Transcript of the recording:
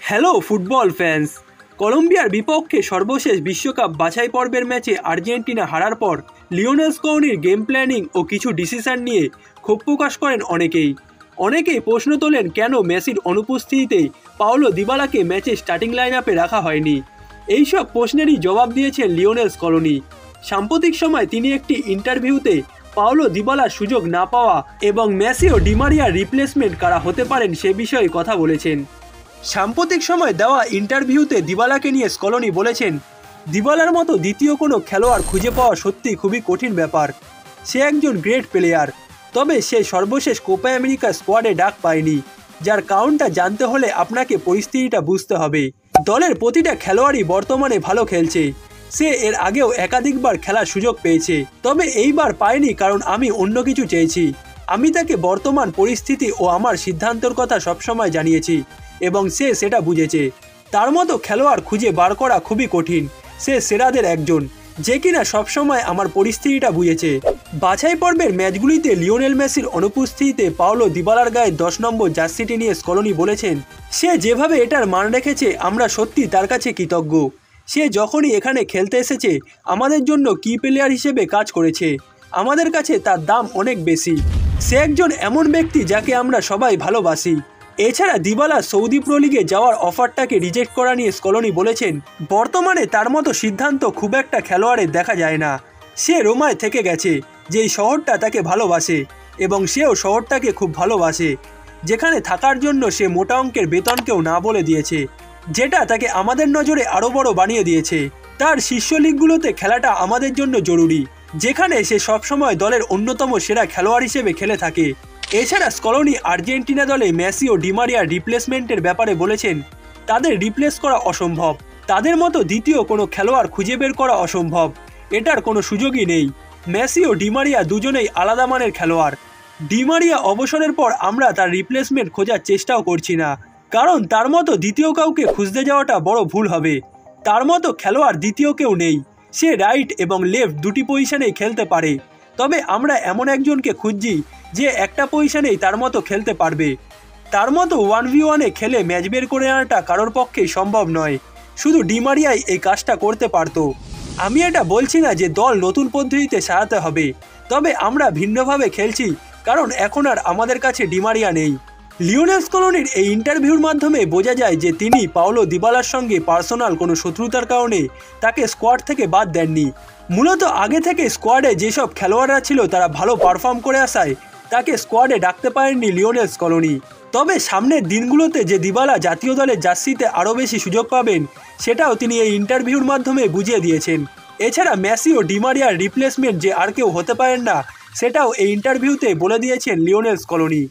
Hello football fans. কলম্বিয়ার বিপক্ষে সর্বশেষ বিশ্বকাপ বাছাই পর্বের ম্যাচে আর্জেন্টিনা হারার পর লিওনেল স্কলোনির গেম প্ল্যানিং ও কিছু ডিসিশন নিয়ে ক্ষোভ প্রকাশ করেন অনেকেই প্রশ্ন তোলেন কেন মেসির অনুপস্থিতিতে পাওলো দিবালাকে ম্যাচে স্টার্টিং লাইন আপে রাখা হয়নি। এইসব প্রশ্নেরই জবাব দিয়েছেন লিওনেল স্কলোনি। সাম্প্রতিক সময় তিনি একটি ইন্টারভিউতে পাওলো দিবালার সুযোগ না পাওয়া এবং মেসি ও ডিমারিয়ার রিপ্লেসমেন্ট কারা হতে পারেন সে বিষয়ে কথা বলেছেন। সাম্প্রতিক সময় দেওয়া ইন্টারভিউতে দিবালাকে নিয়ে স্কলোনি বলেছেন, দিবালার মতো দ্বিতীয় কোনো খেলোয়াড় খুঁজে পাওয়া সত্যি খুবই কঠিন ব্যাপার। সে একজন গ্রেট প্লেয়ার, তবে সে সর্বশেষ কোপা আমেরিকা স্কোয়াডে ডাক পায়নি, যার কারণটা জানতে হলে আপনাকে পরিস্থিতিটা বুঝতে হবে। দলের প্রতিটা খেলোয়াড়ই বর্তমানে ভালো খেলছে। সে এর আগেও একাধিকবার খেলার সুযোগ পেয়েছে, তবে এইবার পায়নি কারণ আমি অন্য কিছু চেয়েছি। আমি তাকে বর্তমান পরিস্থিতি ও আমার সিদ্ধান্তের কথা সবসময় জানিয়েছি এবং সে সেটা বুঝেছে। তার মতো খেলোয়াড় খুঁজে বার করা খুবই কঠিন। সে সেরাদের একজন, যে কিনা সবসময় আমার পরিস্থিতিটা বুঝেছে। বাছাই পর্বের ম্যাচগুলিতে লিওনেল মেসির অনুপস্থিতিতে পাওলো দিবালার গায়ে 10 নম্বর জার্সিটি নিয়ে স্কলোনি বলেছেন, সে যেভাবে এটার মান রেখেছে আমরা সত্যি তার কাছে কৃতজ্ঞ। সে যখনই এখানে খেলতে এসেছে আমাদের জন্য কি প্লেয়ার হিসেবে কাজ করেছে। আমাদের কাছে তার দাম অনেক বেশি। সে একজন এমন ব্যক্তি যাকে আমরা সবাই ভালোবাসি। এছাড়া দিবালা সৌদি প্রো লিগে যাওয়ার অফারটাকে রিজেক্ট করা নিয়ে স্কলোনি বলেছেন, বর্তমানে তার মতো সিদ্ধান্ত খুব একটা খেলোয়াড়ের দেখা যায় না। সে রোমায় থেকে গেছে, যেই শহরটা তাকে ভালোবাসে, এবং সেও শহরটাকে খুব ভালোবাসে, যেখানে থাকার জন্য সে মোটা অঙ্কের বেতনকেও না বলে দিয়েছে, যেটা তাকে আমাদের নজরে আরও বড় বানিয়ে দিয়েছে। তার শীর্ষ লিগগুলোতে খেলাটা আমাদের জন্য জরুরি, যেখানে সে সবসময় দলের অন্যতম সেরা খেলোয়াড় হিসেবে খেলে থাকে। এছাড়া স্কলোনি আর্জেন্টিনা দলে মেসি ও ডিমারিয়ার রিপ্লেসমেন্টের ব্যাপারে বলেছেন, তাদের রিপ্লেস করা অসম্ভব। তাদের মতো দ্বিতীয় কোনো খেলোয়াড় খুঁজে বের করা অসম্ভব। এটার কোনো সুযোগই নেই। মেসি ও ডিমারিয়া দুজনেই আলাদা মানের খেলোয়াড়। ডিমারিয়া অবসরের পর আমরা তার রিপ্লেসমেন্ট খোঁজার চেষ্টাও করছি না, কারণ তার মতো দ্বিতীয় কাউকে খুঁজতে যাওয়াটা বড় ভুল হবে। তার মতো খেলোয়াড় দ্বিতীয় কেউ নেই। সে রাইট এবং লেফট দুটি পজিশনেই খেলতে পারে, তবে আমরা এমন একজনকে খুঁজছি যে একটা পজিশনেই তার মতো খেলতে পারবে। তার মতো 1v1 খেলে ম্যাচ বের করে আনাটা কারোর পক্ষেই সম্ভব নয়। শুধু ডিমারিয়াই এই কাজটা করতে পারত। আমি এটা বলছি না যে দল নতুন পদ্ধতিতে সাজাতে হবে, তবে আমরা ভিন্নভাবে খেলছি কারণ এখন আর আমাদের কাছে ডিমারিয়া নেই। লিওনেল স্কলোনির এই ইন্টারভিউর মাধ্যমে বোঝা যায় যে তিনি পাওলো দিবালার সঙ্গে পার্সোনাল কোনো শত্রুতার কারণে তাকে স্কোয়াড থেকে বাদ দেননি। মূলত আগে থেকে স্কোয়াডে যেসব খেলোয়াড়রা ছিল তারা ভালো পারফর্ম করে আসায় তাকে স্কোয়াডে ডাকতে পারেননি লিওনেল স্কলোনি। তবে সামনের দিনগুলোতে যে দিবালা জাতীয় দলের জার্সিতে আরও বেশি সুযোগ পাবেন সেটাও তিনি এই ইন্টারভিউর মাধ্যমে বুঝিয়ে দিয়েছেন। এছাড়া মেসি ও ডিমারিয়ার রিপ্লেসমেন্ট যে আর কেউ হতে পারেন না সেটাও এই ইন্টারভিউতে বলে দিয়েছেন লিওনেল স্কলোনি।